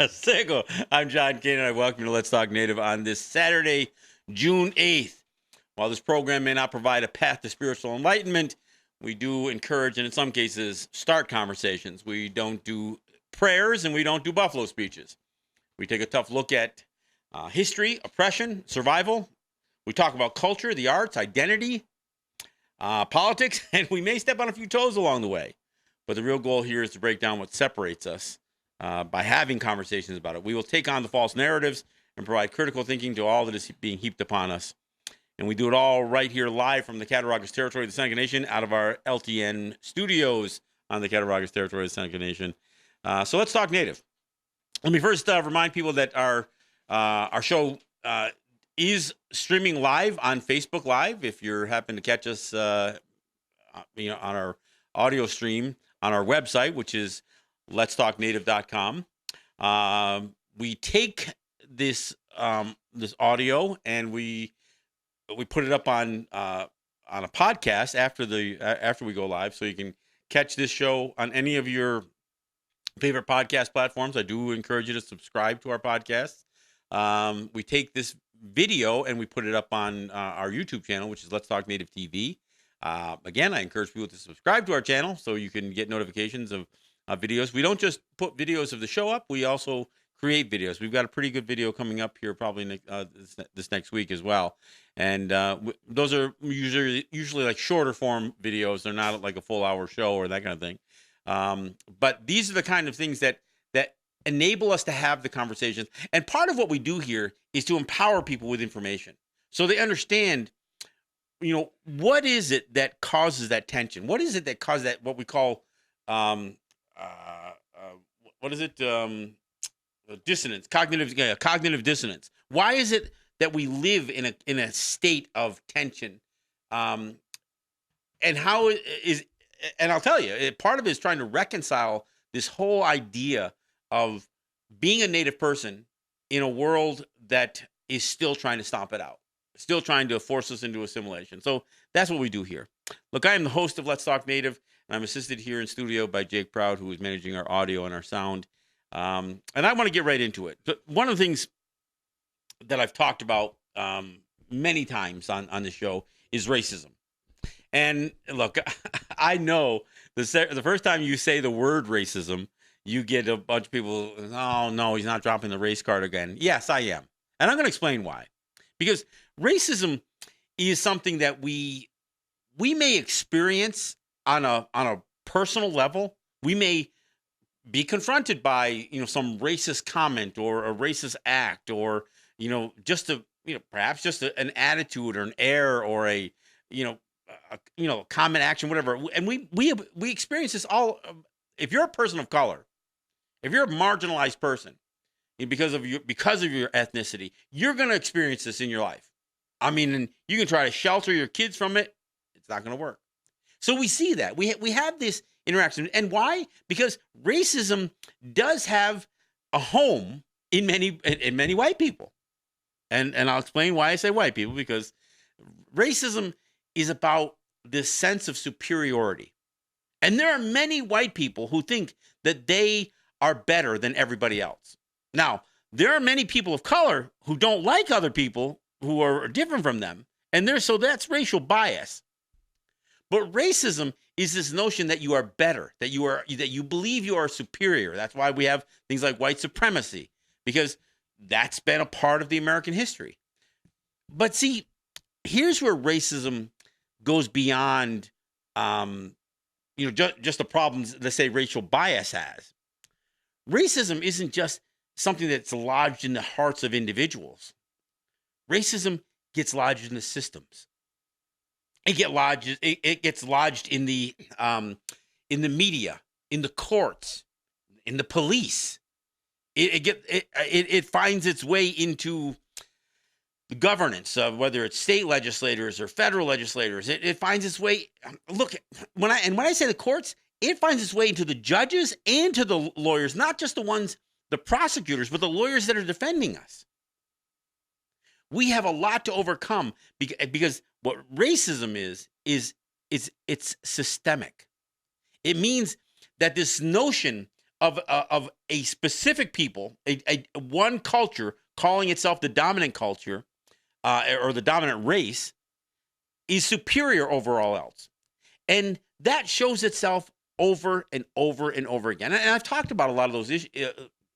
Sego. I'm John Kane, and I welcome you to Let's Talk Native on this Saturday, June 8th. While this program may not provide a path to spiritual enlightenment, we do encourage and in some cases start conversations. We don't do prayers and we don't do buffalo speeches. We take a tough look at history, oppression, survival. We talk about culture, the arts, identity, politics, and we may step on a few toes along the way. But the real goal here is to break down what separates us by having conversations about it. We will take on the false narratives and provide critical thinking to all that is being heaped upon us. And we do it all right here live from the Cattaraugus territory of the Seneca Nation out of our LTN studios on the Cattaraugus territory of the Seneca Nation. So let's talk Native. Let me first remind people that our show is streaming live on Facebook Live. If you happen to catch us, on our audio stream on our website, which is letstalknative.com. We take this audio and we put it up on a podcast after we go live, so you can catch this show on any of your favorite podcast platforms. I do encourage you to subscribe to our podcasts. We take this video and we put it up on our YouTube channel, which is Let's Talk Native TV. Again, I encourage people to subscribe to our channel so you can get notifications of videos. We don't just put videos of the show up. We also create videos. We've got a pretty good video coming up here probably this next week as well. And those are usually like shorter form videos. They're not like a full hour show or that kind of thing. But these are the kind of things that enable us to have the conversations. And part of what we do here is to empower people with information so they understand, what is it that causes that tension? What is it that causes that, what we call, dissonance, cognitive dissonance. Why is it that we live in a state of tension? And how is, and I'll tell you, part of it is trying to reconcile this whole idea of being a Native person in a world that is still trying to stomp it out, still trying to force us into assimilation. So that's what we do here. Look, I am the host of Let's Talk Native, and I'm assisted here in studio by Jake Proud, who is managing our audio and our sound. And I want to get right into it. But one of the things that I've talked about many times on the show is racism. And look, I know the first time you say the word racism, you get a bunch of people, oh, no, he's not dropping the race card again. Yes, I am. And I'm going to explain why. Because racism is something that we may experience on a personal level. We may be confronted by, some racist comment or a racist act or, perhaps just an attitude or an error or a common action, whatever. And we experience this all. If you're a person of color, if you're a marginalized person because of your ethnicity, you're going to experience this in your life. I mean, and you can try to shelter your kids from it. It's not going to work. So we see that we have this interaction. And why? Because racism does have a home in many white people. And I'll explain why I say white people, because racism is about this sense of superiority. And there are many white people who think that they are better than everybody else. Now, there are many people of color who don't like other people who are different from them. So that's racial bias. But racism is this notion that you are better, that you believe you are superior. That's why we have things like white supremacy, because that's been a part of the American history. But see, here's where racism goes beyond, just the problems that, say, racial bias has. Racism isn't just something that's lodged in the hearts of individuals. Racism gets lodged in the systems. It gets lodged in the media, in the courts, in the police. It finds its way into the governance of whether it's state legislators or federal legislators. It finds its way. Look, when I say the courts, it finds its way into the judges and to the lawyers, not just the prosecutors, but the lawyers that are defending us. We have a lot to overcome because what racism is it's systemic. It means that this notion of a specific people, a one culture calling itself the dominant culture or the dominant race is superior over all else. And that shows itself over and over and over again. And I've talked about a lot of those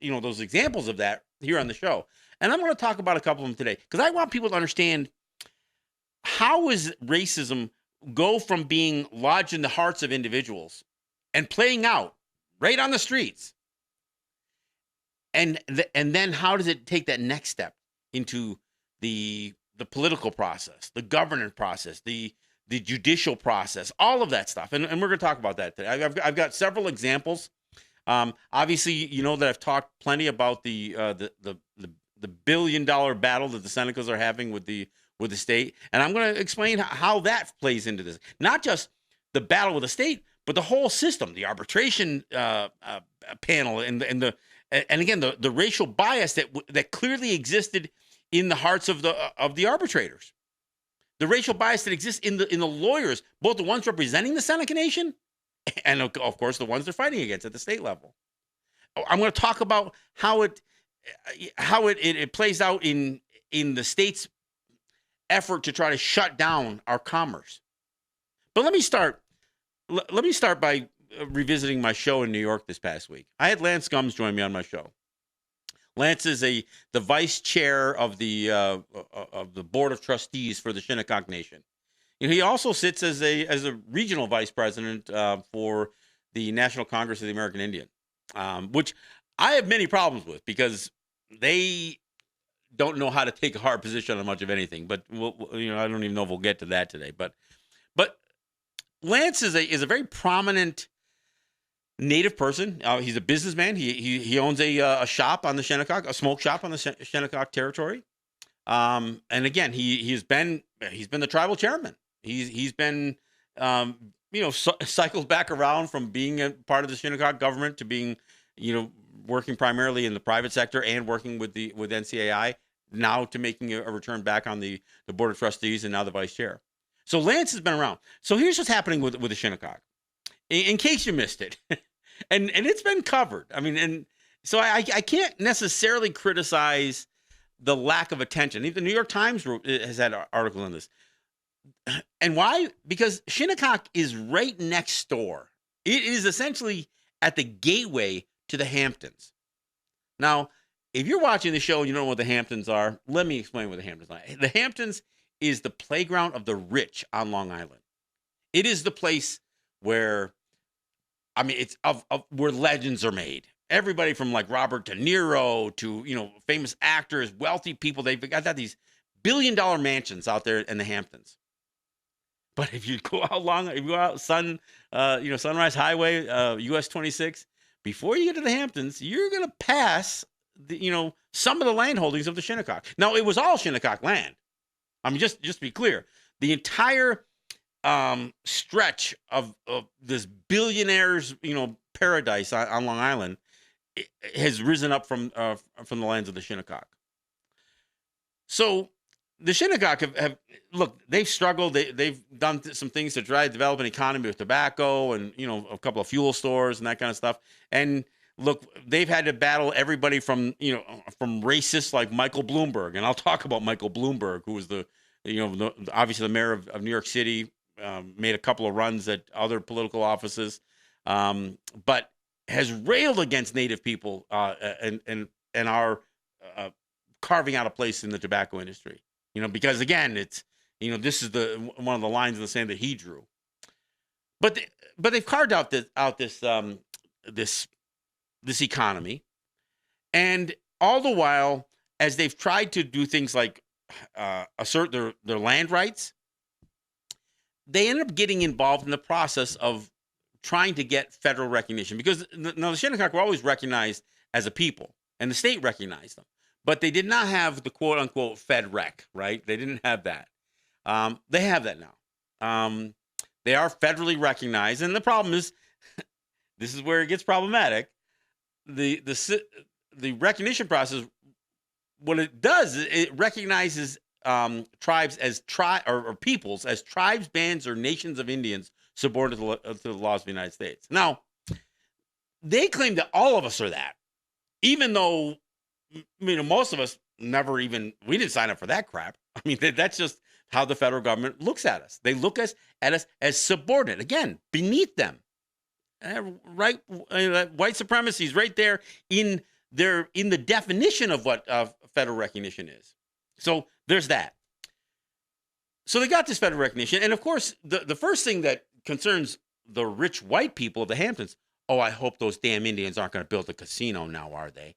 those examples of that here on the show. And I'm going to talk about a couple of them today because I want people to understand how is racism go from being lodged in the hearts of individuals and playing out right on the streets. And then how does it take that next step into the political process, the governance process, the judicial process, all of that stuff. And we're going to talk about that today. I've got several examples. Obviously, you know that I've talked plenty about the $1 billion battle that the Senecas are having with the state, and I'm going to explain how that plays into this. Not just the battle with the state, but the whole system, the arbitration panel, and again the racial bias that clearly existed in the hearts of the arbitrators, the racial bias that exists in the lawyers, both the ones representing the Seneca Nation and of course the ones they're fighting against at the state level. I'm going to talk about how it plays out in the state's effort to try to shut down our commerce. But let me start by revisiting my show in New York this past week. I had Lance Gums join me on my show. Lance is the vice chair of the board of trustees for the Shinnecock Nation. You know, he also sits as a regional vice president for the National Congress of the American Indian, which I have many problems with because they don't know how to take a hard position on much of anything. But I don't even know if we'll get to that today. But Lance is a very prominent Native person. He's a businessman. He owns a shop on the Shinnecock, a smoke shop on the Shinnecock territory. And again, he's been the tribal chairman. He's been cycled back around from being a part of the Shinnecock government to being working primarily in the private sector and working with NCAI, now to making a return back on the board of trustees and now the vice chair. So Lance has been around. So here's what's happening with the Shinnecock. In case you missed it, and it's been covered. I mean, and so I can't necessarily criticize the lack of attention. The New York Times has had an article on this. And why? Because Shinnecock is right next door. It is essentially at the gateway to the Hamptons. Now, if you're watching the show and you don't know what the Hamptons are, let me explain what the Hamptons are. The Hamptons is the playground of the rich on Long Island. It is the place where, it's where legends are made. Everybody from like Robert De Niro to, famous actors, wealthy people, they've got these $1 billion mansions out there in the Hamptons. But if you go out Sunrise Highway, US 26, before you get to the Hamptons, you're going to pass some of the land holdings of the Shinnecock. Now, it was all Shinnecock land. Just to be clear, the entire stretch of this billionaires, paradise on Long Island has risen up from the lands of the Shinnecock. So the Shinnecock have they've struggled. They've done some things to try to develop an economy with tobacco and a couple of fuel stores and that kind of stuff. And look, they've had to battle everybody from racists like Michael Bloomberg, and I'll talk about Michael Bloomberg, who was obviously the mayor of New York City, made a couple of runs at other political offices, but has railed against Native people and are carving out a place in the tobacco industry. Because again, it's this is one of the lines in the sand that he drew. But they've carved out this economy, and all the while, as they've tried to do things like assert their land rights, they end up getting involved in the process of trying to get federal recognition, because the Shinnecock were always recognized as a people, and the state recognized them, but they did not have the quote unquote Fed rec, right? They didn't have that. They have that now. They are federally recognized, and the problem is, this is where it gets problematic. The recognition process, what it does is it recognizes tribes as or peoples as tribes, bands, or nations of Indians subordinate to the laws of the United States. Now, they claim that all of us are that, even though, most of us never even, we didn't sign up for that crap. I mean, that's just how the federal government looks at us. They look at us as subordinate, again, beneath them. Right, white supremacy is right there in the definition of what federal recognition is. So there's that. So they got this federal recognition, and of course, the first thing that concerns the rich white people of the Hamptons, oh, I hope those damn Indians aren't going to build a casino now, are they?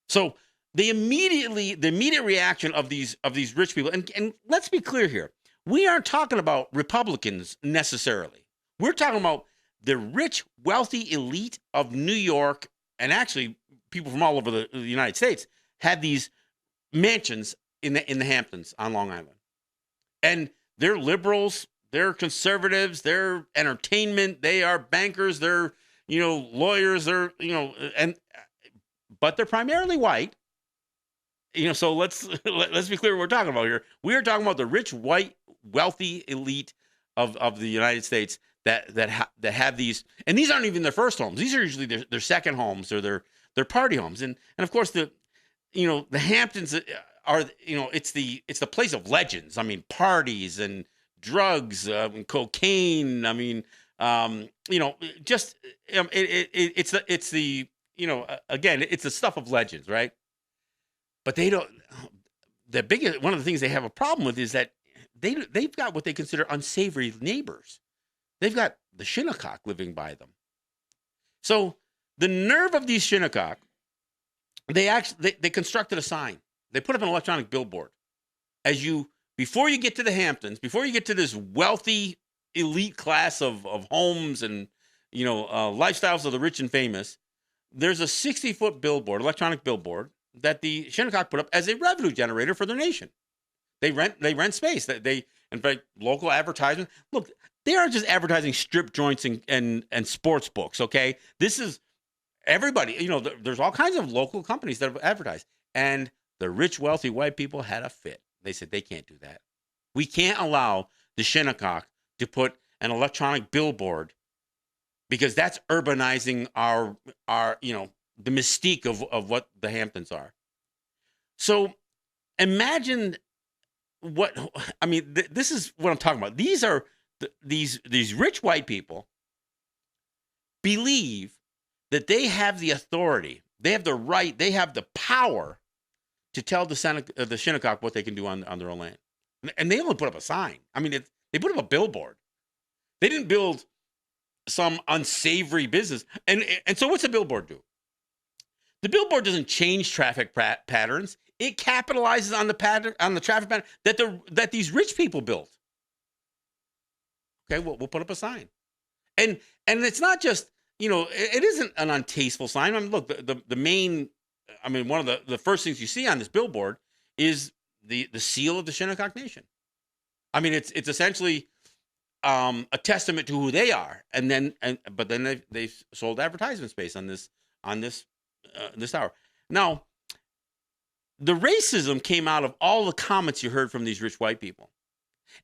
So the immediate reaction of these rich people, and let's be clear here, we aren't talking about Republicans necessarily. We're talking about the rich, wealthy elite of New York, and actually people from all over the United States, had these mansions in the Hamptons on Long Island. And they're liberals, they're conservatives, they're entertainment, they are bankers, they're, lawyers, they're, but they're primarily white. So let's be clear what we're talking about here. We are talking about the rich, white, wealthy elite of the United States that have these, and these aren't even their first homes. These are usually their second homes or their party homes. And of course the Hamptons are, it's the place of legends. I mean, parties and drugs, and cocaine. I mean, it's the again, it's the stuff of legends, right? But they don't. One of the things they have a problem with is that they've got what they consider unsavory neighbors. They've got the Shinnecock living by them. So the nerve of these Shinnecock, they constructed a sign. They put up an electronic billboard. Before you get to the Hamptons, before you get to this wealthy elite class of homes and lifestyles of the rich and famous, there's a 60-foot billboard, electronic billboard, that the Shinnecock put up as a revenue generator for their nation. They rent space. They invite local advertisement. Look, they aren't just advertising strip joints and sports books, okay? This is everybody. There's all kinds of local companies that have advertised. And the rich, wealthy white people had a fit. They said, they can't do that. We can't allow the Shinnecock to put an electronic billboard because that's urbanizing our the mystique of what the Hamptons are. So imagine this is what I'm talking about. These are these rich white people believe that they have the authority, they have the right, they have the power to tell the Shinnecock what they can do on their own land. And they only put up a sign. I mean, they put up a billboard. They didn't build some unsavory business. And so what's a billboard do? The billboard doesn't change traffic patterns. It capitalizes on the traffic pattern that these rich people built. Okay, we'll put up a sign. And it's not just, it isn't an untasteful sign. I mean, look, the main, one of the first things you see on this billboard is the seal of the Shinnecock Nation. I mean, it's essentially a testament to who they are. But then they've sold advertisement space on this tower. Now, the racism came out of all the comments you heard from these rich white people.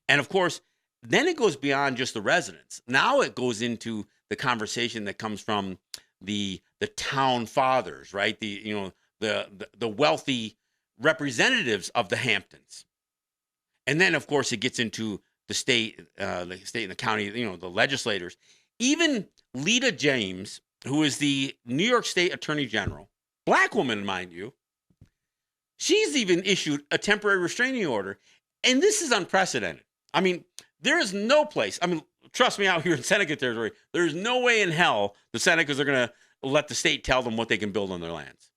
And of course, then it goes beyond just the residents. Now it goes into the conversation that comes from the town fathers, right? The wealthy representatives of the Hamptons. And then of course it gets into the state and the county, the legislators. Even Lita James, who is the New York State Attorney General, black woman, mind you, she's even issued a temporary restraining order. And this is unprecedented. I mean, there is no place. I mean, trust me, out here in Seneca territory, there's no way in hell the Senecas are going to let the state tell them what they can build on their lands.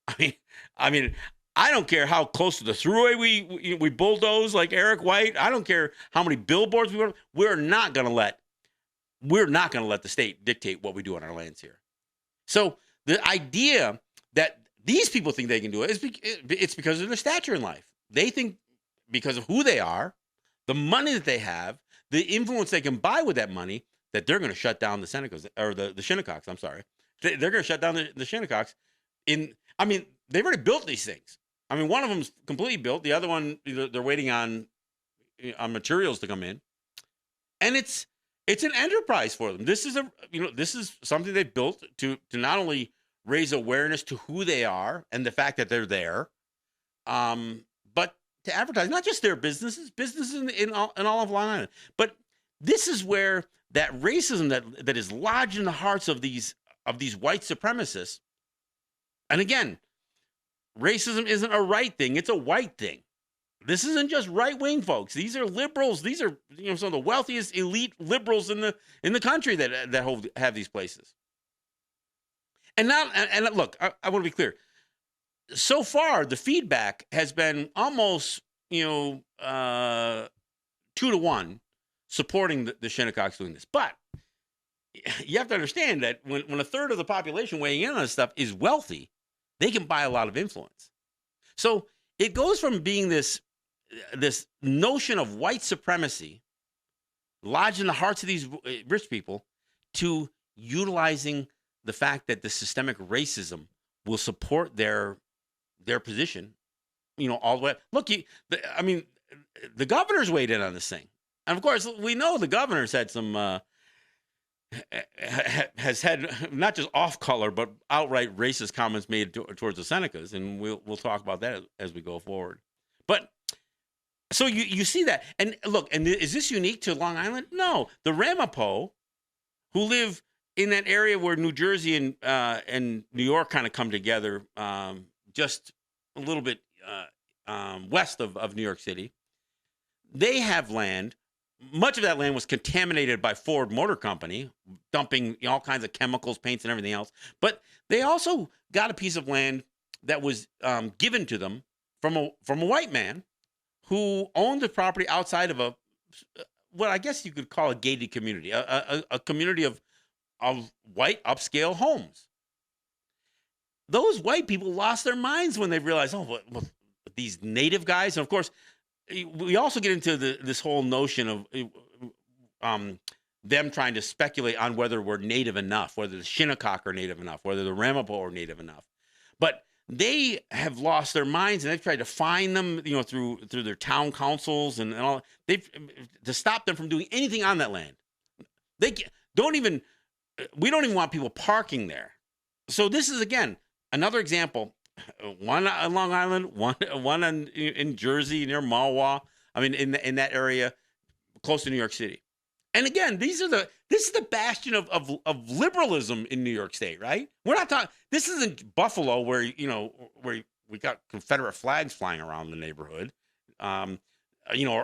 I mean, I don't care how close to the thruway we bulldoze like Eric White. I don't care how many billboards we want. We're not going to let the state dictate what we do on our lands here. So the idea that these people think they can do it it's because of their stature in life. They think because of who they are, the money that they have, the influence they can buy with that money, that they're going to shut down the Senecas or the Shinnecocks. I'm sorry, they're going to shut down the Shinnecocks. They've already built these things. I mean, one of them's completely built. The other one, they're waiting on materials to come in, and it's It's an enterprise for them. This is this is something they built to not only raise awareness to who they are and the fact that they're there, but to advertise not just their businesses in all of Long Island. But this is where that racism that is lodged in the hearts of these white supremacists. And again, racism isn't a right thing; it's a white thing. This isn't just right-wing folks. These are liberals. These are some of the wealthiest elite liberals in the country that have these places. And look, I want to be clear. So far, the feedback has been almost 2-1 supporting the Shinnecocks doing this. But you have to understand that when a third of the population weighing in on this stuff is wealthy, they can buy a lot of influence. So it goes from being this notion of white supremacy lodged in the hearts of these rich people to utilizing the fact that the systemic racism will support their position, all the way. Look, the governor's weighed in on this thing. And of course, we know the governor's had some, has had not just off color, but outright racist comments made towards the Senecas. And we'll talk about that as we go forward. But so you see that. And look, and is this unique to Long Island? No. The Ramapo, who live in that area where New Jersey and New York kind of come together, just a little bit west of New York City, they have land. Much of that land was contaminated by Ford Motor Company, dumping all kinds of chemicals, paints, and everything else. But they also got a piece of land that was given to them from a white man who owned the property outside of what I guess you could call a gated community, a community of white upscale homes. Those white people lost their minds when they realized, these native guys. And of course, we also get into this whole notion of them trying to speculate on whether we're native enough, whether the Shinnecock are native enough, whether the Ramapo are native enough. But they have lost their minds, and they've tried to find them, through their town councils and all. To stop them from doing anything on that land. We don't even want people parking there. So this is, again, another example. One on Long Island, one in Jersey near Mahwah. I mean, in that area close to New York City. And again, this is the bastion of liberalism in New York State, right? We're not talking. This isn't Buffalo, where we got Confederate flags flying around the neighborhood, or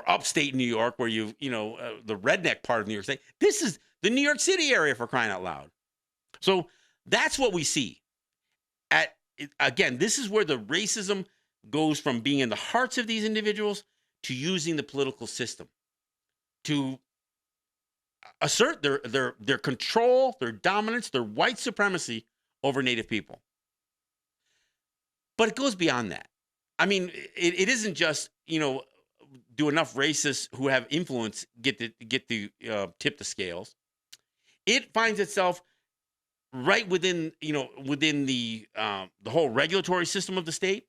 upstate New York, where the redneck part of New York State. This is the New York City area, for crying out loud. So that's what we see. Again, this is where the racism goes from being in the hearts of these individuals to using the political system to assert their control, their dominance, their white supremacy over Native people. But it goes beyond that. I mean, it isn't just, do enough racists who have influence get the tip the scales. It finds itself right within the whole regulatory system of the state.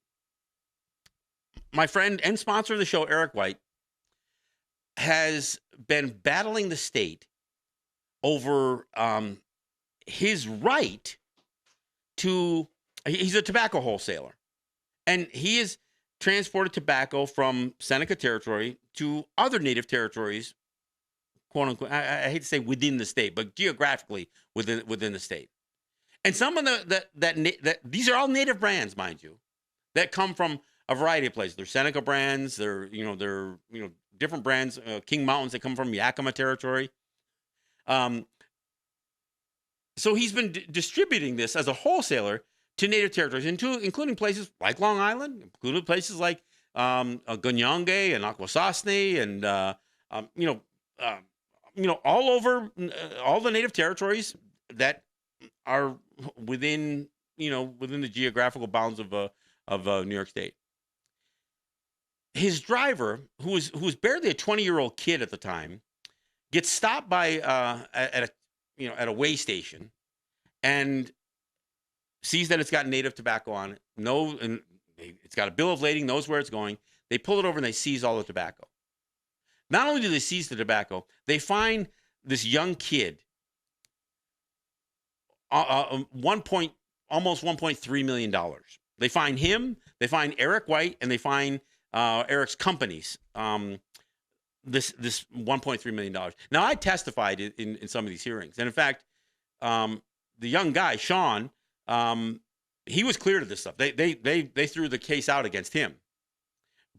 My friend and sponsor of the show, Eric White, has been battling the state over his right to. He's a tobacco wholesaler, and he has transported tobacco from Seneca territory to other native territories, quote unquote. I hate to say within the state, but geographically within the state. And some of that these are all native brands, mind you, that come from a variety of places. They're Seneca brands. They're different brands. King Mountains, that come from Yakima territory. So he's been distributing this as a wholesaler to native territories, including places like Long Island, including places like Gunyonge and Akwesasne, and all over all the native territories that are within the geographical bounds of New York State. His driver, who was barely a 20-year-old kid at the time, gets stopped by at a weigh station, and sees that it's got native tobacco on it. And it's got a bill of lading, knows where it's going. They pull it over and they seize all the tobacco. Not only do they seize the tobacco, they find this young kid, almost $1.3 million. They find him, they find Eric White, and they find Eric's companies. This $1.3 million. Now, I testified in some of these hearings, and in fact, the young guy Sean, he was clear to this stuff. They threw the case out against him,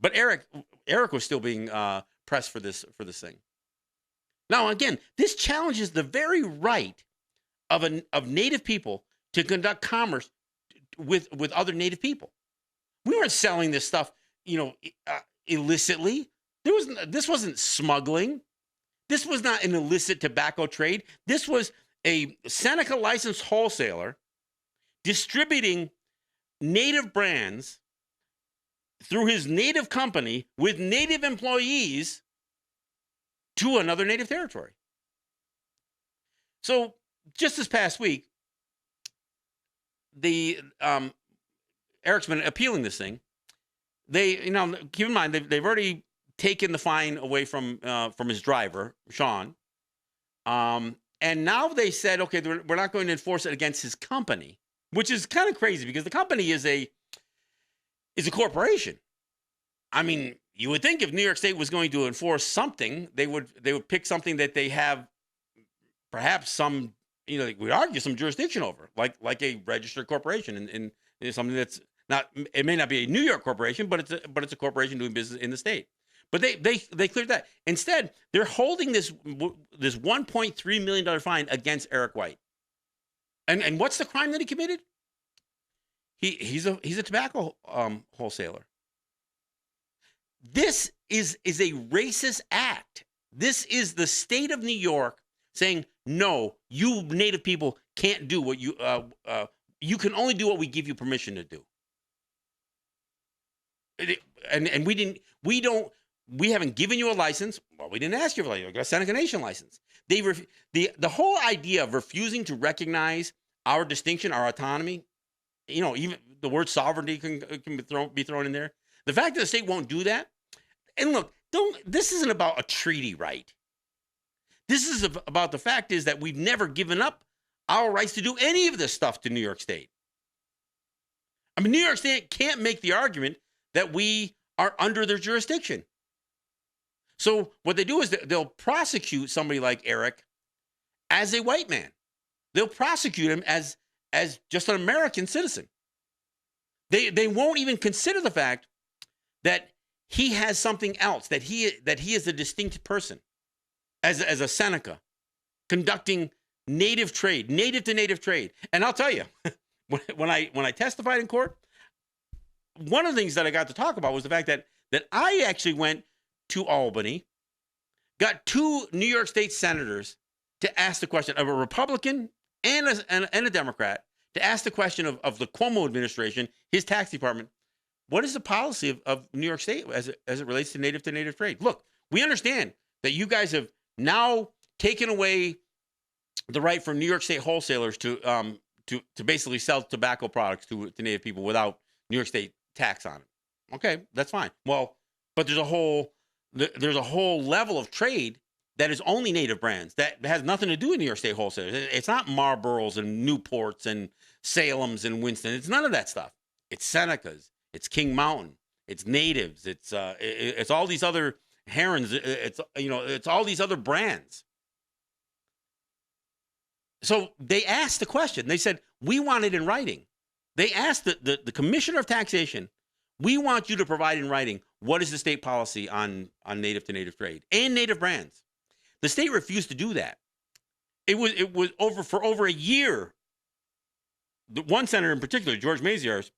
but Eric was still being pressed for this thing. Now, again, this challenges the very right of Native people to conduct commerce with other Native people. We weren't selling this stuff, illicitly. This wasn't smuggling. This was not an illicit tobacco trade. This was a Seneca licensed wholesaler distributing Native brands through his Native company with Native employees to another Native territory. So just this past week, Eric's been appealing this thing. They, keep in mind, they've already taken the fine away from his driver, Sean. And now they said, okay, we're not going to enforce it against his company, which is kind of crazy because the company is a corporation. I mean, you would think if New York State was going to enforce something, they would pick something that they have perhaps some, we argue some jurisdiction over, like a registered corporation, and something that's not. It may not be a New York corporation, but it's a corporation doing business in the state. But they cleared that. Instead, they're holding this $1.3 million fine against Eric White. And what's the crime that he committed? He's a tobacco wholesaler. This is a racist act. This is the state of New York saying, no, you Native people can't do what you can only do what we give you permission to do. And we haven't given you a license. Well, we didn't ask you for a license. We got a Seneca Nation license. The whole idea of refusing to recognize our distinction, our autonomy, even the word sovereignty can be thrown in there. The fact that the state won't do that, and look, this isn't about a treaty right. This is about the fact is that we've never given up our rights to do any of this stuff to New York State. I mean, New York State can't make the argument that we are under their jurisdiction. So what they do is they'll prosecute somebody like Eric as a white man. They'll prosecute him as just an American citizen. They won't even consider the fact that he has something else, that he is a distinct person as a Seneca conducting native trade, native to native trade. And I'll tell you, when I testified in court, one of the things that I got to talk about was the fact that I actually went to Albany, got two New York State senators to ask the question of a Republican and a Democrat, to ask the question of the Cuomo administration, his tax department, what is the policy of New York State as it relates to native trade? Look, we understand that you guys have now taken away the right for New York State wholesalers to basically sell tobacco products to Native people without New York State tax on it. Okay, that's fine. Well, but there's a whole level of trade that is only Native brands that has nothing to do with New York State wholesalers. It's not Marlboros and Newports and Salems and Winston. It's none of that stuff. It's Senecas. It's King Mountain. It's Natives. It's all these other Herons. It's all these other brands. So they asked the question. They said, we want it in writing. They asked the Commissioner of Taxation, we want you to provide in writing what is the state policy on native to native trade and native brands. The state refused to do that. It was over a year. The one senator in particular, George Maziarz,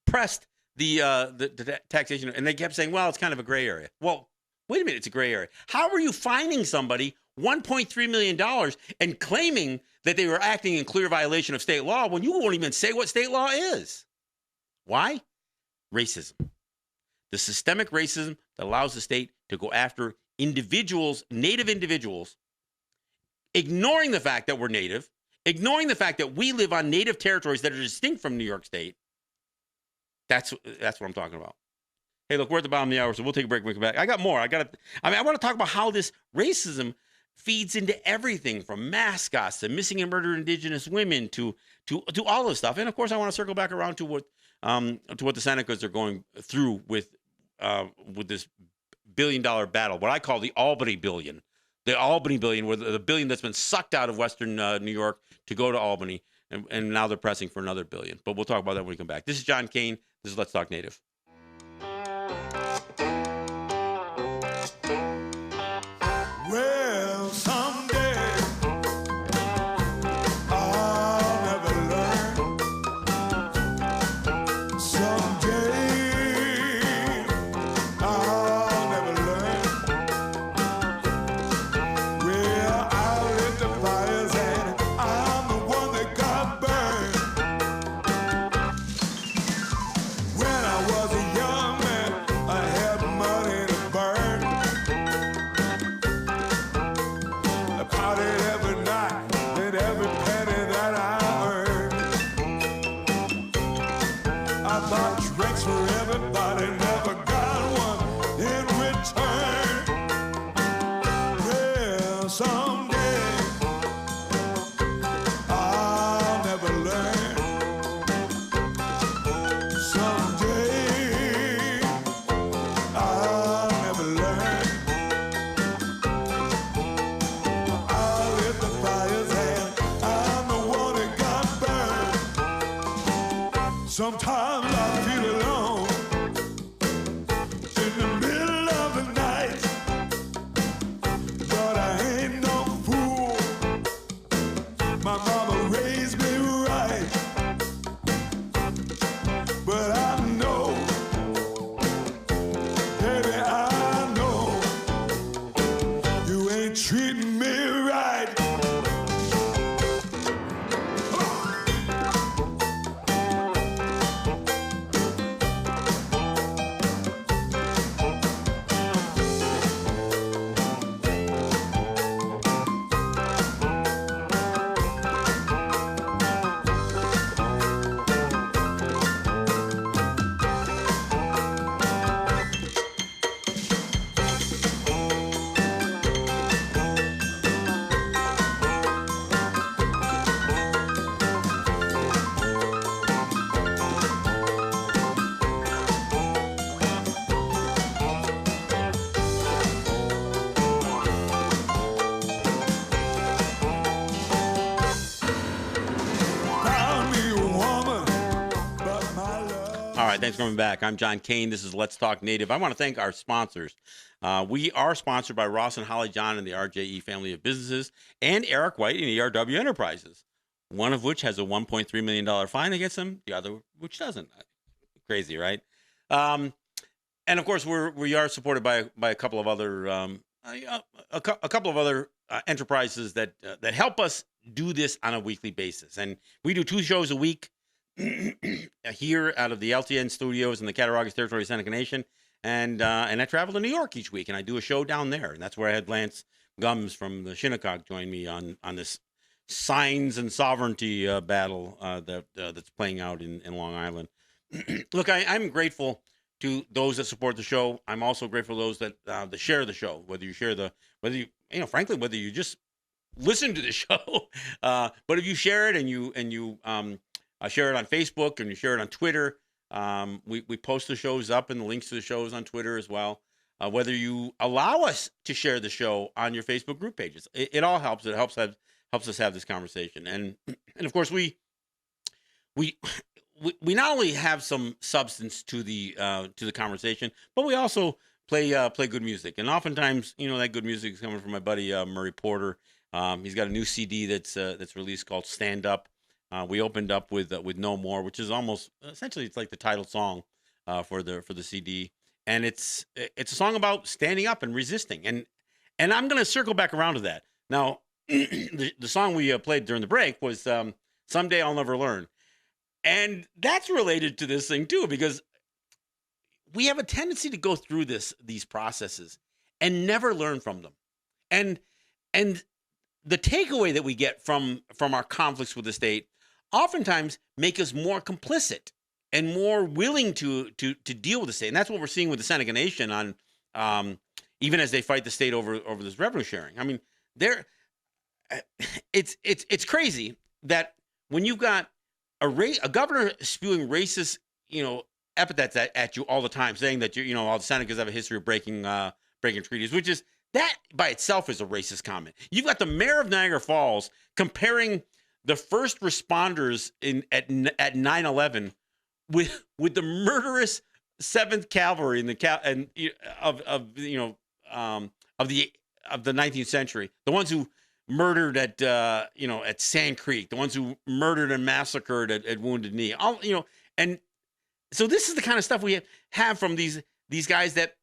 pressed the taxation, and they kept saying, well, it's kind of a gray area. Well, wait a minute, it's a gray area. How are you fining somebody $1.3 million and claiming that they were acting in clear violation of state law when you won't even say what state law is? Why? Racism. The systemic racism that allows the state to go after individuals, Native individuals, ignoring the fact that we're Native, ignoring the fact that we live on Native territories that are distinct from New York State. That's what I'm talking about. Hey, look, we're at the bottom of the hour, so we'll take a break when we come back. I got more. I want to talk about how this racism feeds into everything from mascots to missing and murdered Indigenous women to all this stuff. And of course, I want to circle back around to what the Senecas are going through with this $1 billion battle, what I call the Albany billion. The Albany billion, where the billion that's been sucked out of Western New York to go to Albany, and now they're pressing for another billion. But we'll talk about that when we come back. This is John Kane. This is Let's Talk Native. Well, someday I'll never learn. Someday I'll never learn. Well, I lit the fires and I'm the one that got burned. When I was a young man, I had money to burn. I partied every night and every penny that I earned. I bought drinks for everybody, never got one in return. Well, someday I'll never learn. Someday I'll never learn. I lit the fires and I'm the one that got burned. Sometimes I feel alone in the middle of the night, but I ain't no fool. My mama raised me right, but I know, baby, I know you ain't treating me right. Found me a woman, but my love. All right, thanks for coming back. I'm John Kane. This is Let's Talk Native. I want to thank our sponsors. We are sponsored by Ross and Holly John and the RJE family of businesses, and Eric White and ERW Enterprises, one of which has a $1.3 million fine against them, the other which doesn't. Crazy, right? And of course, we are supported by a couple of other a couple of other enterprises that help us do this on a weekly basis. And we do 2 shows a week here out of the LTN studios in the Cattaraugus Territory of Seneca Nation. And I travel to New York each week, and I do a show down there. And that's where I had Lance Gums from the Shinnecock join me on this signs and sovereignty battle that's playing out in Long Island. Look, I'm grateful to those that support the show. I'm also grateful to those that share the show, whether you frankly, whether you just listen to the show, but if you share it and you share it on Facebook and you share it on Twitter, we post the shows up and the links to the shows on Twitter as well. Whether you allow us to share the show on your Facebook group pages, it all helps. It helps us have this conversation, and of course we not only have some substance to the conversation, but we also play good music. And oftentimes, that good music is coming from my buddy Murray Porter. He's got a new CD that's released called Stand Up. We opened up with No More, which is almost essentially it's like the title song for the CD, and it's a song about standing up and resisting. And I'm going to circle back around to that. Now, the song we played during the break was Someday I'll Never Learn. And that's related to this thing too, because we have a tendency to go through these processes and never learn from them. And the takeaway that we get from our conflicts with the state oftentimes make us more complicit and more willing to deal with the state. And that's what we're seeing with the Seneca Nation on even as they fight the state over this revenue sharing. I mean, there, it's crazy that when you've got a governor spewing racist, epithets at you all the time, saying that all the Senators have a history of breaking treaties, which is that by itself is a racist comment. You've got the mayor of Niagara Falls comparing the first responders at 9/11 with the murderous 7th Cavalry in the of the 19th century, the ones who murdered at Sand Creek, the ones who murdered and massacred at Wounded Knee, and so this is the kind of stuff we have from these guys that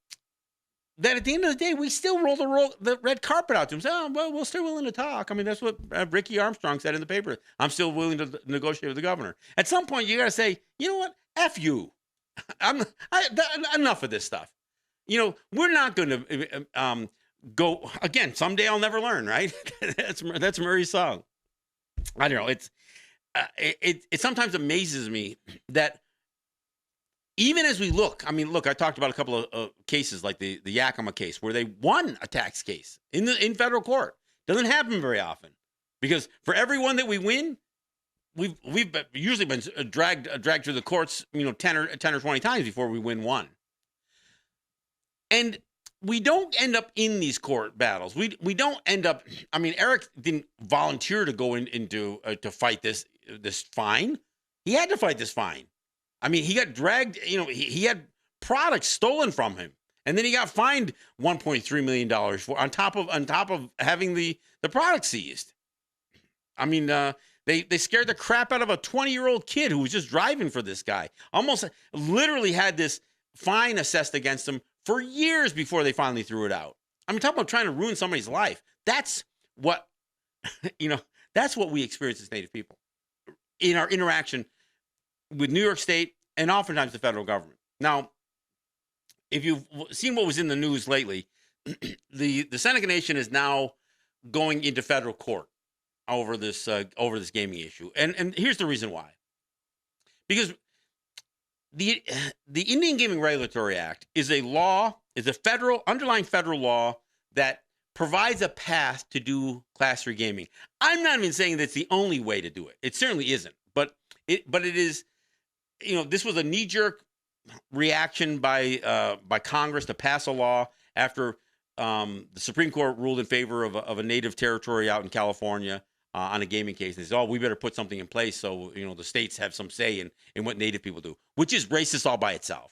at the end of the day we still roll the red carpet out to them. Say, oh, well, we're still willing to talk. I mean, that's what Ricky Armstrong said in the paper. I'm still willing to negotiate with the governor. At some point, you got to say, you know what, F you. Enough of this stuff. We're not going to go again. Someday I'll never learn. Right? that's Murray's song. I don't know. It sometimes amazes me that even as we look, I talked about a couple of cases like the Yakima case where they won a tax case in federal court. Doesn't happen very often because for every one that we win, we've usually been dragged through the courts, 10 or 20 times before we win one. And we don't end up in these court battles. We don't end up. Eric didn't volunteer to go into to fight this fine. He had to fight this fine. He got dragged. He had products stolen from him, and then he got fined $1.3 million on top of having the product seized. They scared the crap out of a 20-year-old kid who was just driving for this guy. Almost literally had this fine assessed against him for years before they finally threw it out. Talk about trying to ruin somebody's life. That's what, that's what we experience as Native people in our interaction with New York State and oftentimes the federal government. Now, if you've seen what was in the news lately, the Seneca Nation is now going into federal court over this gaming issue, and here's the reason why. Because the Indian Gaming Regulatory Act is a underlying federal law that provides a path to do Class 3 gaming. I'm not even saying that's the only way to do it. It certainly isn't, but it is. This was a knee-jerk reaction by Congress to pass a law after the Supreme Court ruled in favor of a native territory out in California on a gaming case. They said, "Oh, we better put something in place so the states have some say in what Native people do," which is racist all by itself.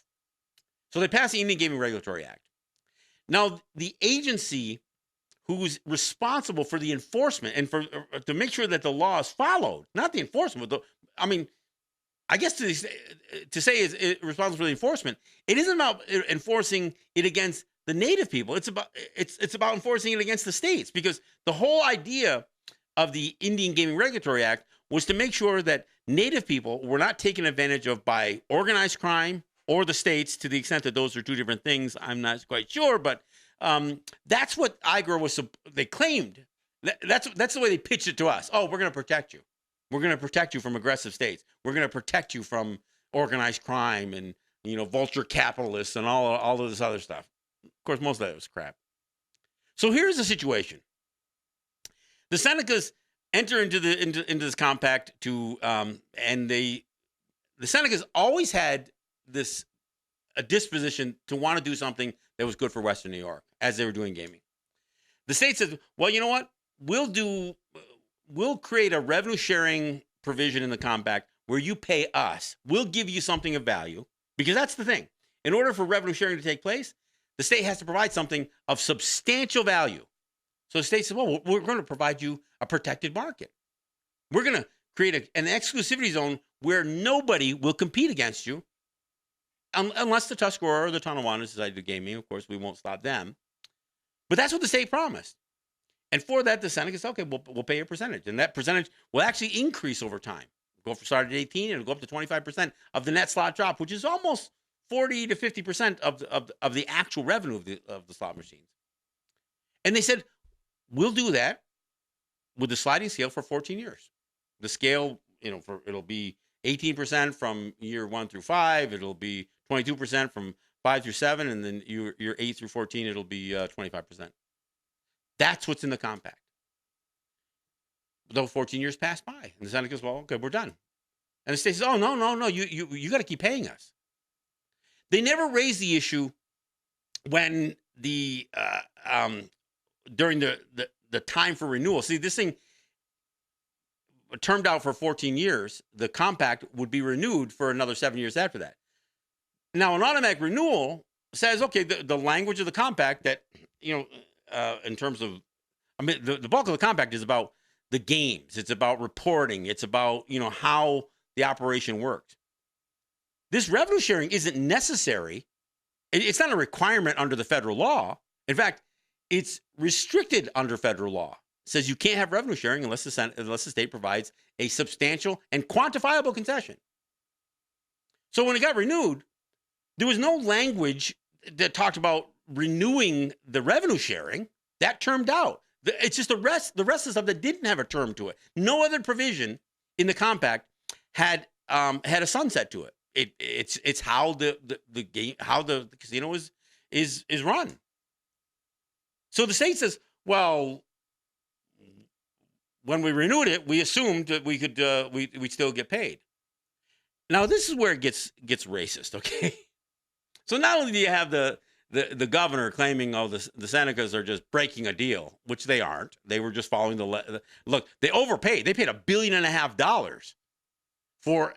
So they passed the Indian Gaming Regulatory Act. Now, the agency who's responsible for the enforcement and for to make sure that the law is followed, not the enforcement. I guess to say is responsible for the enforcement. It isn't about enforcing it against the Native people. It's about enforcing it against the states, because the whole idea of the Indian Gaming Regulatory Act was to make sure that Native people were not taken advantage of by organized crime or the states, to the extent that those are two different things. I'm not quite sure, but that's what IGRA they claimed. That's the way they pitched it to us. Oh, we're going to protect you. We're going to protect you from aggressive states. We're going to protect you from organized crime and vulture capitalists and all of this other stuff. Of course, most of that was crap. So here's the situation: the Senecas enter into this compact and the Senecas always had a disposition to want to do something that was good for Western New York as they were doing gaming. The state says, well, you know what? We'll create a revenue sharing provision in the compact where you pay us. We'll give you something of value, because that's the thing. In order for revenue sharing to take place, the state has to provide something of substantial value. So the state says, well, we're going to provide you a protected market. We're going to create an exclusivity zone where nobody will compete against you, unless the Tuscarora or the Tonawanda decide to do gaming. Of course, we won't stop them. But that's what the state promised. And for that, the Senate said, okay, we'll pay a percentage. And that percentage will actually increase over time. Start at 18, and it'll go up to 25% of the net slot drop, which is almost 40 to 50% of the actual revenue of the slot machines. And they said, we'll do that with the sliding scale for 14 years. The scale, it'll be 18% from year 1 through 5. It'll be 22% from 5 through 7. And then year 8 through 14, it'll be 25%. That's what's in the compact. The 14 years passed by, and the Senate goes, "Well, okay, we're done." And the state says, "Oh, no, you got to keep paying us." They never raised the issue when during the time for renewal. See, this thing termed out for 14 years. The compact would be renewed for another 7 years after that. Now, an automatic renewal says, okay, the language of the compact that, in terms of, the bulk of the compact is about the games. It's about reporting. It's about, how the operation works. This revenue sharing isn't necessary. It's not a requirement under the federal law. In fact, it's restricted under federal law. It says you can't have revenue sharing unless the state provides a substantial and quantifiable concession. So when it got renewed, there was no language that talked about renewing the revenue sharing. That termed out. It's just the rest of the stuff that didn't have a term to it. No other provision in the compact had a sunset to it. It's how the game, how the casino is run. So the state says, well, when we renewed it, we assumed that we could we'd still get paid. Now this is where it gets racist, okay? So not only do you have the governor claiming, oh, the Senecas are just breaking a deal, which they aren't. They were just following look. They overpaid. They paid $1.5 billion for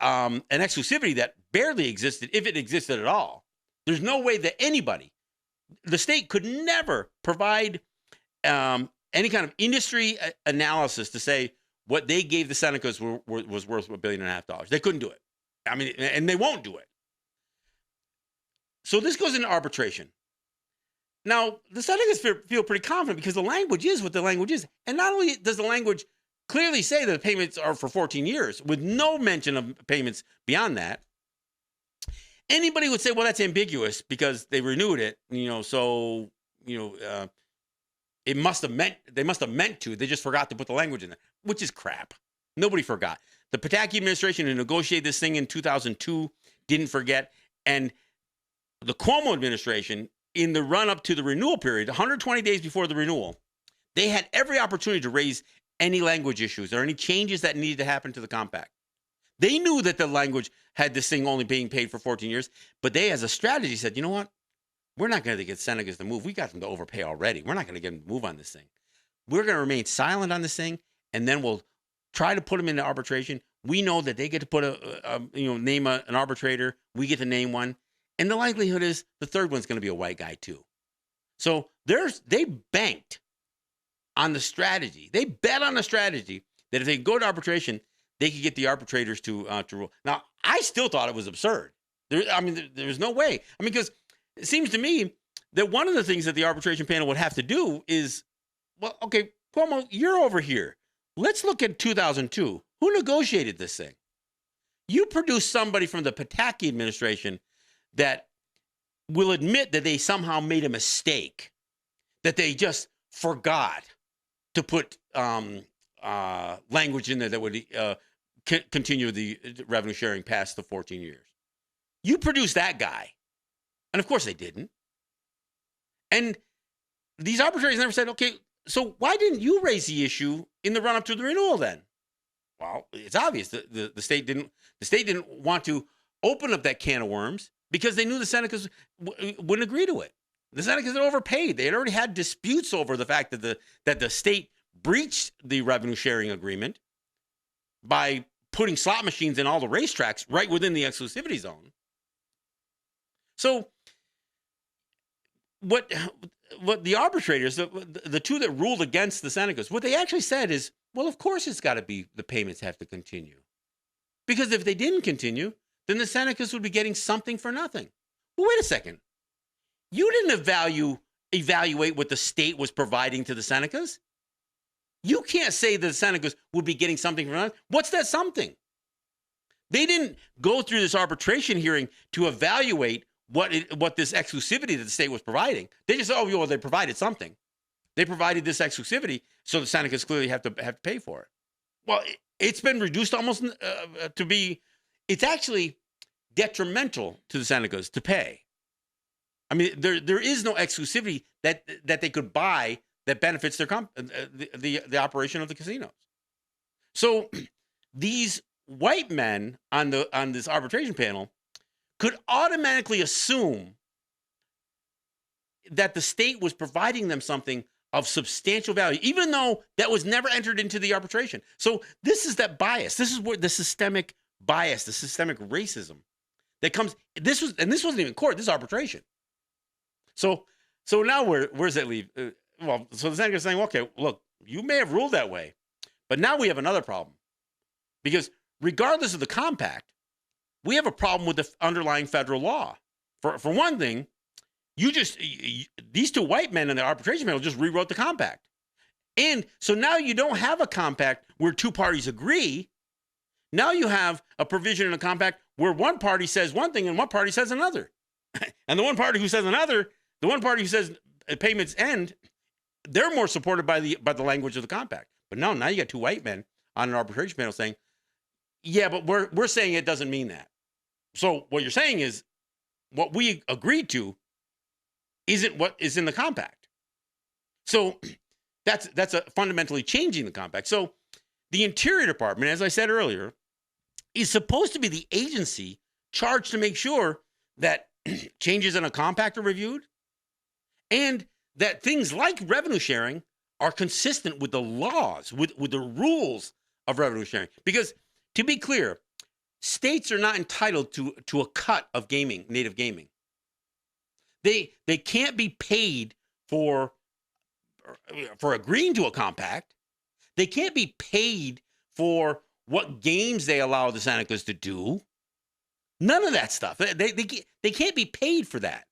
an exclusivity that barely existed, if it existed at all. There's no way that the state could never provide any kind of industry analysis to say what they gave the Senecas was worth $1.5 billion. They couldn't do it. I mean, and they won't do it. So this goes into arbitration. Now, the Senecas feel pretty confident because the language is what the language is. And not only does the language clearly say that the payments are for 14 years with no mention of payments beyond that, anybody would say, well, that's ambiguous because they renewed it, they must have meant to. They just forgot to put the language in there, which is crap. Nobody forgot. The Pataki administration who negotiated this thing in 2002 didn't forget. And the Cuomo administration, in the run-up to the renewal period, 120 days before the renewal, they had every opportunity to raise any language issues or any changes that needed to happen to the compact. They knew that the language had this thing only being paid for 14 years, but they, as a strategy, said, you know what? We're not going to get Senecas to move. We got them to overpay already. We're not going to get them to move on this thing. We're going to remain silent on this thing, and then we'll try to put them into arbitration. We know that they get to put name an arbitrator. We get to name one. And the likelihood is the third one's going to be a white guy too. So they banked on the strategy. They bet on the strategy that if they go to arbitration, they could get the arbitrators to rule. Now, I still thought it was absurd. There's no way. Because it seems to me that one of the things that the arbitration panel would have to do is, well, okay, Cuomo, you're over here. Let's look at 2002. Who negotiated this thing? You produced somebody from the Pataki administration that will admit that they somehow made a mistake, that they just forgot to put language in there that would continue the revenue sharing past the 14 years. You produced that guy. And of course they didn't. And these arbitrators never said, okay, so why didn't you raise the issue in the run-up to the renewal then? Well, it's obvious that the state didn't want to open up that can of worms because they knew the Senecas wouldn't agree to it. The Senecas had overpaid. They had already had disputes over the fact that the state breached the revenue sharing agreement by putting slot machines in all the racetracks right within the exclusivity zone. So what the arbitrators, the two that ruled against the Senecas, what they actually said is, well, of course it's got to be the payments have to continue. Because if they didn't continue, then the Senecas would be getting something for nothing. Well, wait a second. You didn't evaluate what the state was providing to the Senecas. You can't say that the Senecas would be getting something for nothing. What's that something? They didn't go through this arbitration hearing to evaluate what this exclusivity that the state was providing. They just said, they provided something. They provided this exclusivity, so the Senecas clearly have to pay for it. Well, it's been reduced almost to be, it's actually detrimental to the Senecas to pay. There is no exclusivity that they could buy that benefits their the operation of the casinos. So these white men on this arbitration panel could automatically assume that the state was providing them something of substantial value, even though that was never entered into the arbitration. So this is that bias. This is where the systemic bias, the systemic racism that comes. This wasn't even court. This is arbitration. So now where's that leave? So the senator's saying, okay, look, you may have ruled that way, but now we have another problem, because regardless of the compact, we have a problem with the underlying federal law. For one thing, these two white men in the arbitration panel just rewrote the compact. And so now you don't have a compact where two parties agree. Now you have a provision in a compact where one party says one thing and one party says another. And the one party who says another, the one party who says payments end, they're more supported by the language of the compact. But now you got two white men on an arbitration panel saying, yeah, but we're saying it doesn't mean that. So what you're saying is what we agreed to isn't what is in the compact. So that's a fundamentally changing the compact. So the Interior Department, as I said earlier, is supposed to be the agency charged to make sure that changes in a compact are reviewed and that things like revenue sharing are consistent with the laws, with the rules of revenue sharing. Because to be clear, states are not entitled to a cut of gaming, native gaming. They can't be paid for agreeing to a compact. They can't be paid for what games they allow the Senecas to do. None of that stuff. They can't be paid for that.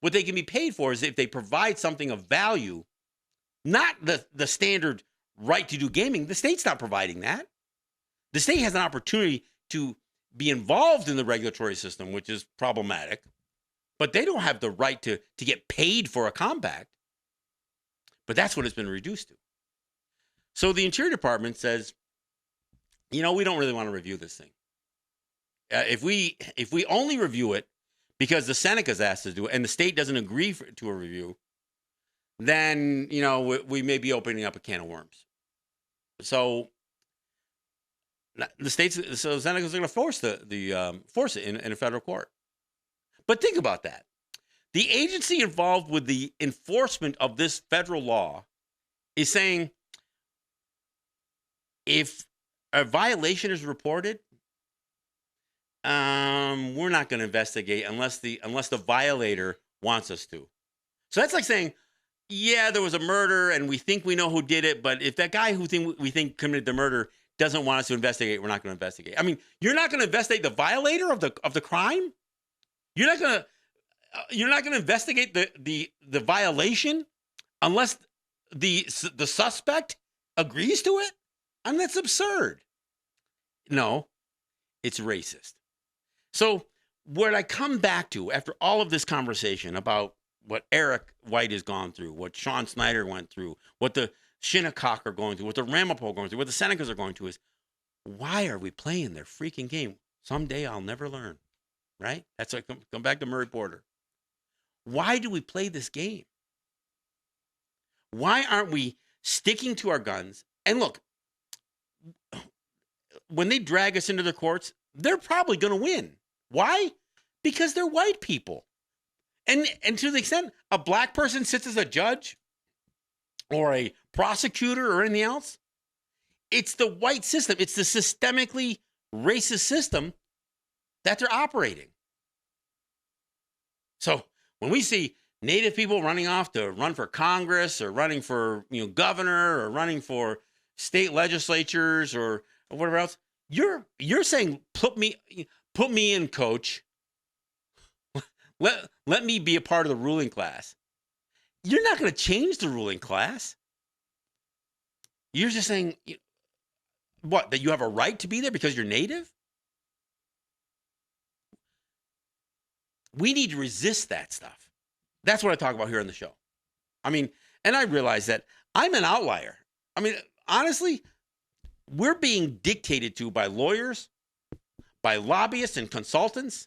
What they can be paid for is if they provide something of value, not the standard right to do gaming. The state's not providing that. The state has an opportunity to be involved in the regulatory system, which is problematic, but they don't have the right to get paid for a compact. But that's what it's been reduced to. So the Interior Department says, we don't really want to review this thing. If we only review it because the Seneca's asked to do it and the state doesn't agree to a review, then, we may be opening up a can of worms. So the Seneca's are going to force force it in a federal court. But think about that. The agency involved with the enforcement of this federal law is saying, if a violation is reported, we're not going to investigate unless the violator wants us to. So that's like saying, yeah, there was a murder and we think we know who did it, but if that guy we think committed the murder doesn't want us to investigate, we're not going to investigate. I mean, you're not going to investigate the violator of the crime? You're not going to investigate the violation unless the suspect agrees to it? I mean, that's absurd. No, it's racist. So what I come back to after all of this conversation about what Eric White has gone through, what Sean Snyder went through, what the Shinnecock are going through, what the Ramapo are going through, what the Senecas are going through is, why are we playing their freaking game? Someday I'll never learn, right? That's like, come back to Murray Porter. Why do we play this game? Why aren't we sticking to our guns? And look, when they drag us into the courts, they're probably going to win. Why? Because they're white people. And to the extent a black person sits as a judge or a prosecutor or anything else, it's the white system. It's the systemically racist system that they're operating. So when we see Native people running off to run for Congress or running for governor or running for state legislatures or whatever else, you're saying put me in, coach. Let me be a part of the ruling class. You're not going to change the ruling class. You're just saying, what, that you have a right to be there because you're Native? We need to resist that stuff. That's what I talk about here on the show. I mean, and I realize that I'm an outlier. I mean, honestly, we're being dictated to by lawyers, by lobbyists and consultants.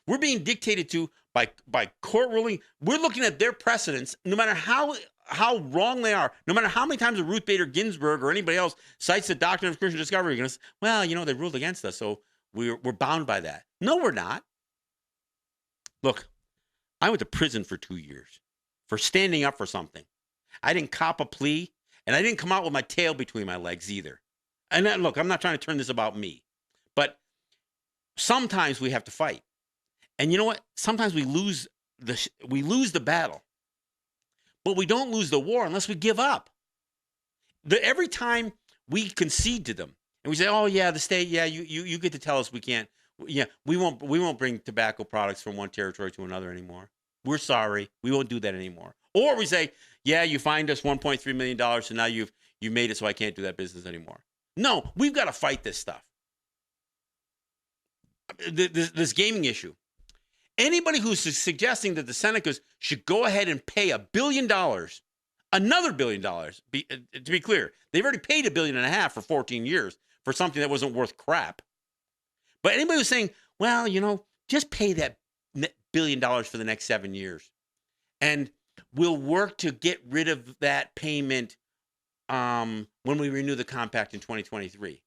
We're being dictated to by court ruling. We're looking at their precedents, no matter how how wrong they are, no matter how many times Ruth Bader Ginsburg or anybody else cites the doctrine of Christian discovery, you're going to say, well, they ruled against us, so we're bound by that. No, we're not. Look, I went to prison for 2 years for standing up for something. I didn't cop a plea, and I didn't come out with my tail between my legs either. And look, I'm not trying to turn this about me, but sometimes we have to fight. And you know what? Sometimes we lose the battle, but we don't lose the war unless we give up. Every time we concede to them and we say, "Oh yeah, the state, yeah, you get to tell us we can't, yeah, we won't bring tobacco products from one territory to another anymore. We're sorry, we won't do that anymore." Or we say, "Yeah, you fined us $1.3 million, so now you made it so I can't do that business anymore." No, we've got to fight this stuff. This gaming issue. Anybody who's suggesting that the Senecas should go ahead and pay $1 billion, another $1 billion, to be clear, they've already paid $1.5 billion for 14 years for something that wasn't worth crap. But anybody who's saying, well, just pay that $1 billion for the next 7 years, and we'll work to get rid of that payment when we renew the compact in 2023.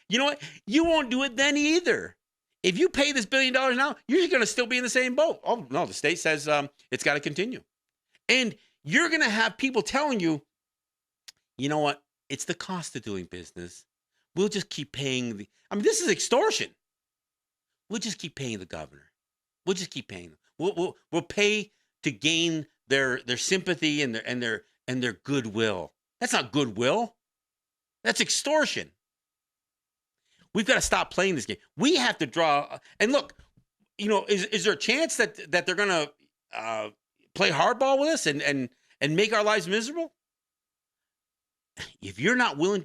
You know what? You won't do it then either. If you pay this $1 billion now, you're going to still be in the same boat. Oh, no, the state says it's got to continue. And you're going to have people telling you, you know what? It's the cost of doing business. We'll just keep paying this is extortion. We'll just keep paying the governor. We'll just keep paying them. We'll pay to gain their sympathy and their goodwill. That's not goodwill. That's extortion. We've got to stop playing this game. We have to draw. And look, is there a chance that they're going to play hardball with us and make our lives miserable? If you're not willing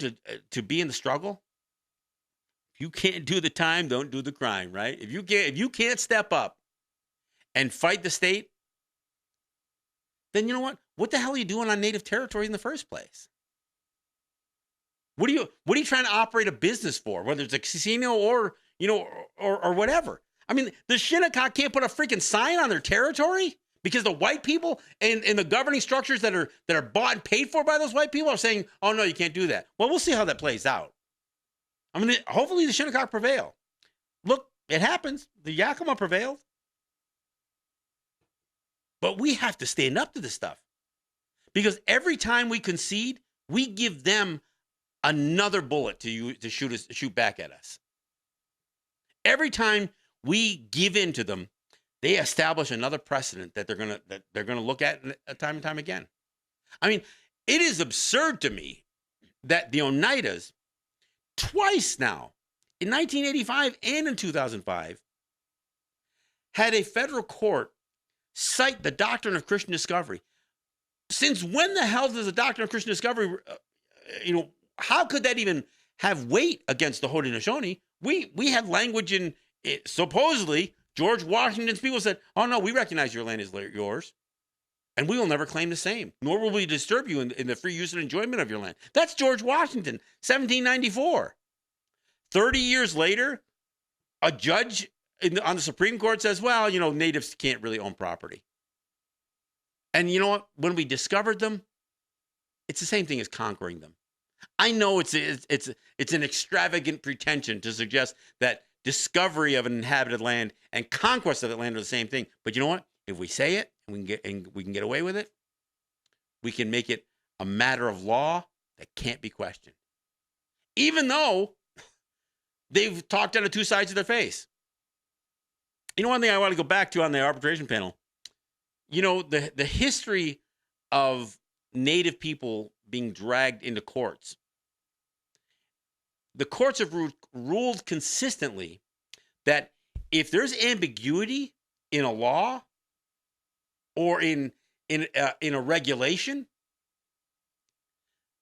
to be in the struggle, if you can't do the time, don't do the crime, right? If you can't step up and fight the state, then you know what? What the hell are you doing on native territory in the first place? What are you trying to operate a business for? Whether it's a casino or whatever. I mean, the Shinnecock can't put a freaking sign on their territory because the white people and the governing structures that are bought and paid for by those white people are saying, "Oh no, you can't do that." Well, we'll see how that plays out. I mean, hopefully the Shinnecock prevail. Look, it happens. The Yakima prevailed. But we have to stand up to this stuff because every time we concede, we give them another bullet to shoot back at us. Every time we give in to them, they establish another precedent that they're gonna look at time and time again. I mean, it is absurd to me that the Oneidas twice now, in 1985 and in 2005, had a federal court cite the doctrine of Christian discovery. Since when the hell does the doctrine of Christian discovery, how could that even have weight against the Haudenosaunee? We have language in it. Supposedly, George Washington's people said, "Oh no, we recognize your land is yours, and we will never claim the same, nor will we disturb you in the free use and enjoyment of your land." That's George Washington, 1794. 30 years later, a judge on the Supreme Court says, "Well, natives can't really own property." And you know what? When we discovered them, it's the same thing as conquering them. I know it's an extravagant pretension to suggest that discovery of an inhabited land and conquest of that land are the same thing. But you know what? If we say it and we can get away with it, we can make it a matter of law that can't be questioned. Even though they've talked out of two sides of their face. One thing I want to go back to on the arbitration panel, the history of Native people being dragged into courts. The courts have ruled consistently that if there's ambiguity in a law or in a regulation,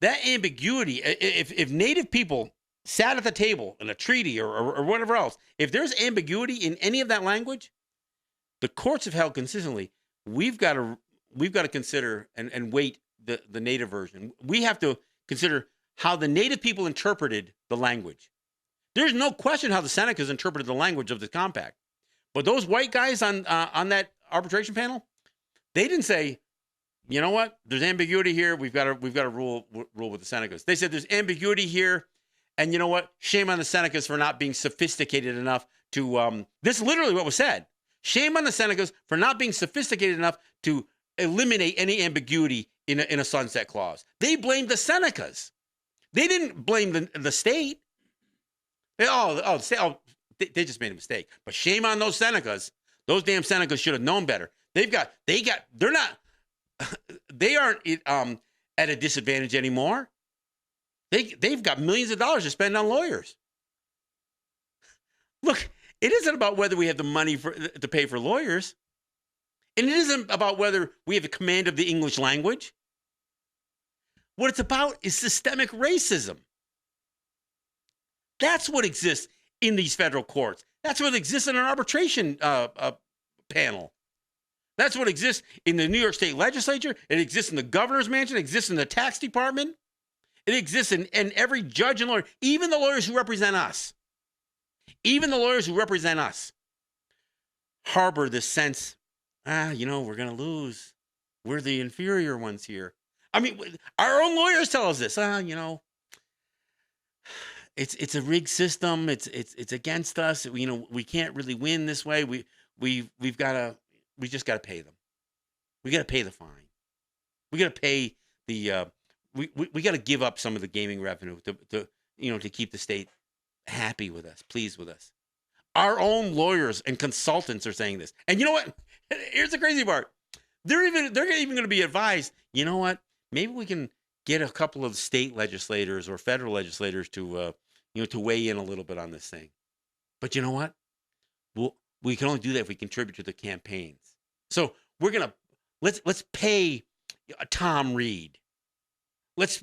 that ambiguity, if Native people sat at the table in a treaty or whatever else, if there's ambiguity in any of that language, the courts have held consistently, we've got to consider and weight the Native version. We have to consider how the Native people interpreted the language. There's no question how the Senecas interpreted the language of the compact. But those white guys on that arbitration panel, they didn't say, you know what? There's ambiguity here. We've got to rule with the Senecas. They said there's ambiguity here, and you know what? Shame on the Senecas for not being sophisticated enough to. This is literally what was said. Shame on the Senecas for not being sophisticated enough to eliminate any ambiguity in a sunset clause. They blamed the Senecas. They didn't blame the state. They just made a mistake. But shame on those Senecas. Those damn Senecas should have known better. They aren't at a disadvantage anymore. They've got millions of dollars to spend on lawyers. Look, it isn't about whether we have the money to pay for lawyers. And it isn't about whether we have a command of the English language. What it's about is systemic racism. That's what exists in these federal courts. That's what exists in an arbitration panel. That's what exists in the New York State legislature. It exists in the governor's mansion. It exists in the tax department. It exists in every judge and lawyer, even the lawyers who represent us. Even the lawyers who represent us harbor this sense, we're going to lose. We're the inferior ones here. I mean, our own lawyers tell us this. It's a rigged system. It's against us. We can't really win this way. We just got to pay them. We got to pay the fine. We got to pay the. We got to give up some of the gaming revenue to keep the state happy with us, pleased with us. Our own lawyers and consultants are saying this. And you know what? Here's the crazy part. They're even going to be advised. You know what? Maybe we can get a couple of state legislators or federal legislators to weigh in a little bit on this thing. But you know what? We can only do that if we contribute to the campaigns. So we're gonna let's pay Tom Reed. Let's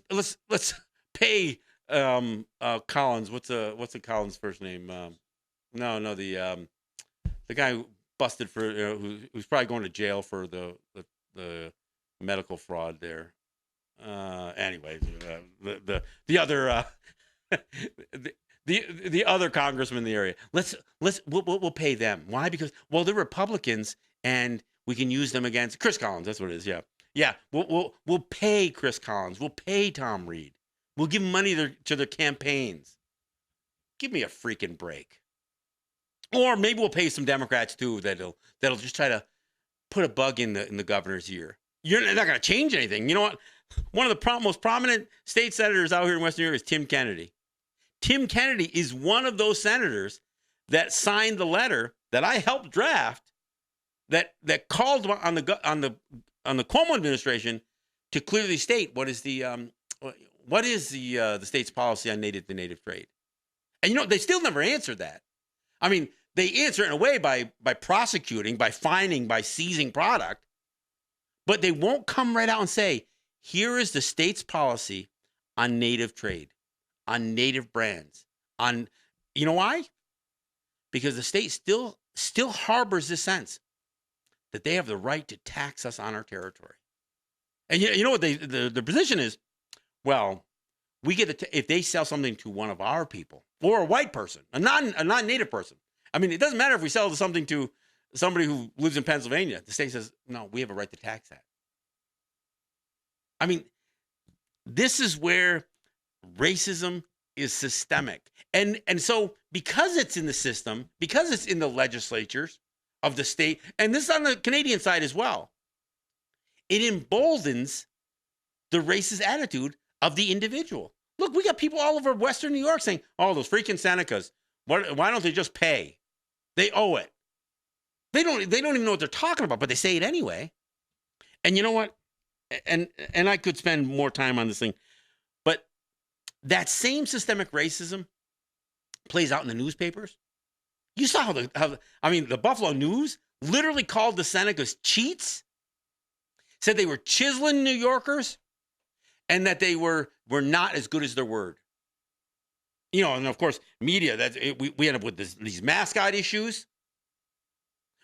pay Collins. What's the Collins' first name? The guy who busted for who's probably going to jail for the medical fraud there. Anyway, the other the other congressman in the area. We'll pay them. Why? Because they're Republicans and we can use them against Chris Collins. That's what it is. Yeah. We'll pay Chris Collins. We'll pay Tom Reed. We'll give money to their campaigns. Give me a freaking break. Or maybe we'll pay some Democrats too that'll just try to put a bug in the governor's ear. You're not going to change anything. You know what? One of the most prominent state senators out here in Western New York is Tim Kennedy. Tim Kennedy is one of those senators that signed the letter that I helped draft that called on the Cuomo administration to clearly state what is the state's policy on native to native trade. And they still never answered that. I mean, they answer it in a way by prosecuting, by fining, by seizing product, but they won't come right out and say, here is the state's policy on native trade, on native brands, on, you know why? Because the state still harbors this sense that they have the right to tax us on our territory. And you know what the position is? Well, we get if they sell something to one of our people or a white person, a non-native person. I mean, it doesn't matter if we sell something to somebody who lives in Pennsylvania. The state says, no, we have a right to tax that. I mean, this is where racism is systemic. And so because it's in the system, because it's in the legislatures of the state, and this is on the Canadian side as well, it emboldens the racist attitude of the individual. Look, we got people all over Western New York saying, oh, those freaking Senecas, why don't they just pay? They owe it. They don't even know what they're talking about, but they say it anyway. And you know what? And I could spend more time on this thing, but that same systemic racism plays out in the newspapers. You saw how the Buffalo News literally called the Senecas cheats, said they were chiseling New Yorkers, and that they were not as good as their word. And of course, media, we end up with these mascot issues.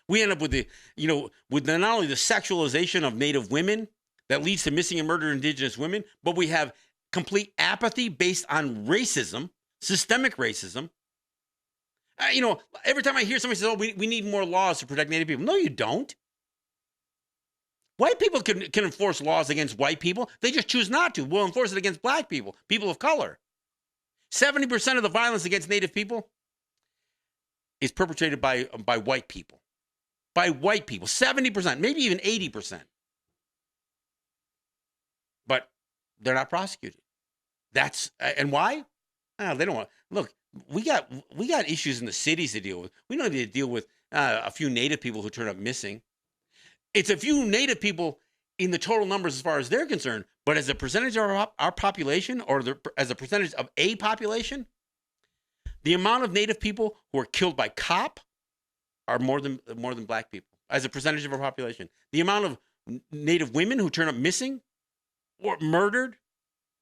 We end up with not only the sexualization of Native women that leads to missing and murdered Indigenous women, but we have complete apathy based on racism, systemic racism. Every time I hear somebody say, oh, we need more laws to protect Native people. No, you don't. White people can enforce laws against white people. They just choose not to. We'll enforce it against black people, people of color. 70% of the violence against Native people is perpetrated by white people. By white people. 70%, maybe even 80%. But they're not prosecuted. And why? They don't want. Look, we got issues in the cities to deal with. We don't need to deal with a few Native people who turn up missing. It's a few Native people in the total numbers as far as they're concerned, but as a percentage of our population, or as a percentage of a population, the amount of Native people who are killed by cop are more than black people as a percentage of our population. The amount of Native women who turn up missing or murdered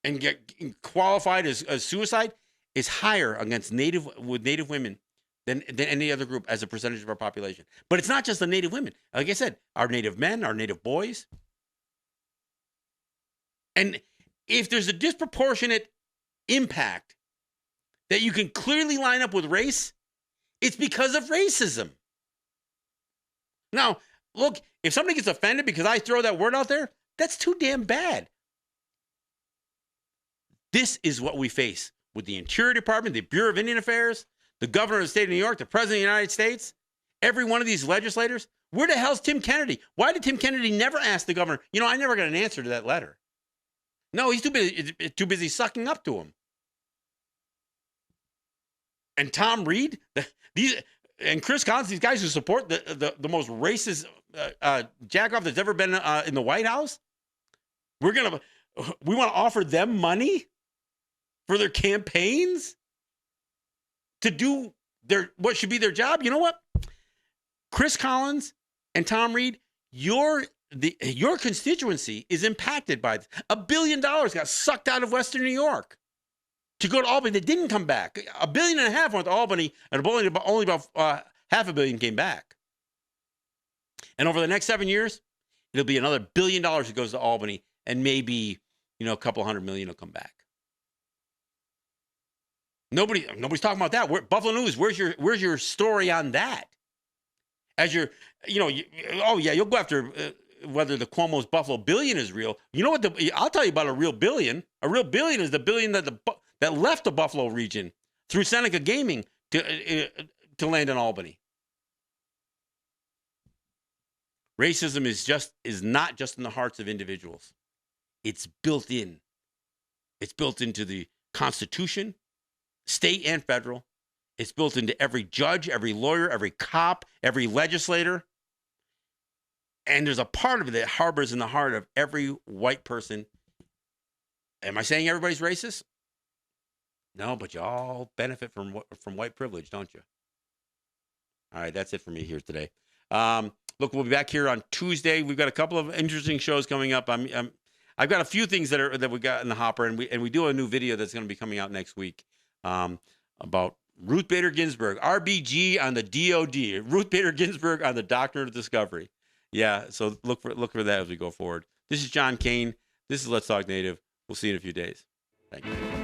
and get qualified as suicide is higher against Native women than any other group as a percentage of our population. But it's not just the Native women. Like I said, our Native men, our Native boys. And if there's a disproportionate impact that you can clearly line up with race, it's because of racism. Now, look, if somebody gets offended because I throw that word out there, that's too damn bad. This is what we face with the Interior Department, the Bureau of Indian Affairs, the governor of the state of New York, the president of the United States, every one of these legislators. Where the hell's Tim Kennedy? Why did Tim Kennedy never ask the governor? I never got an answer to that letter. No, he's too busy sucking up to him. And Tom Reed, and Chris Collins, these guys who support the most racist jackoff that's ever been in the White House, we want to offer them money for their campaigns to do what should be their job. You know what? Chris Collins and Tom Reed, your constituency is impacted by this. $1 billion got sucked out of Western New York to go to Albany. They didn't come back. $1.5 billion went to Albany, and only about $500 million came back. And over the next 7 years, it'll be another $1 billion that goes to Albany, and maybe a couple $100 million will come back. Nobody's talking about that. Buffalo News, where's your story on that? As you'll go after whether the Cuomo's Buffalo billion is real. You know what? I'll tell you about a real billion. A real billion is the billion that left the Buffalo region through Seneca Gaming to land in Albany. Racism is not just in the hearts of individuals. It's built in. It's built into the Constitution, state and federal. It's built into every judge, every lawyer, every cop, every legislator. And there's a part of it that harbors in the heart of every white person. Am I saying everybody's racist? No, but you all benefit from white privilege, don't you? All right, that's it for me here today. Look, we'll be back here on Tuesday. We've got a couple of interesting shows coming up. I've got a few things that we got in the hopper, and we do a new video that's going to be coming out next week about Ruth Bader Ginsburg, RBG on the DOD, Ruth Bader Ginsburg on the Doctrine of Discovery. Yeah, so look for that as we go forward. This is John Kane. This is Let's Talk Native. We'll see you in a few days. Thank you.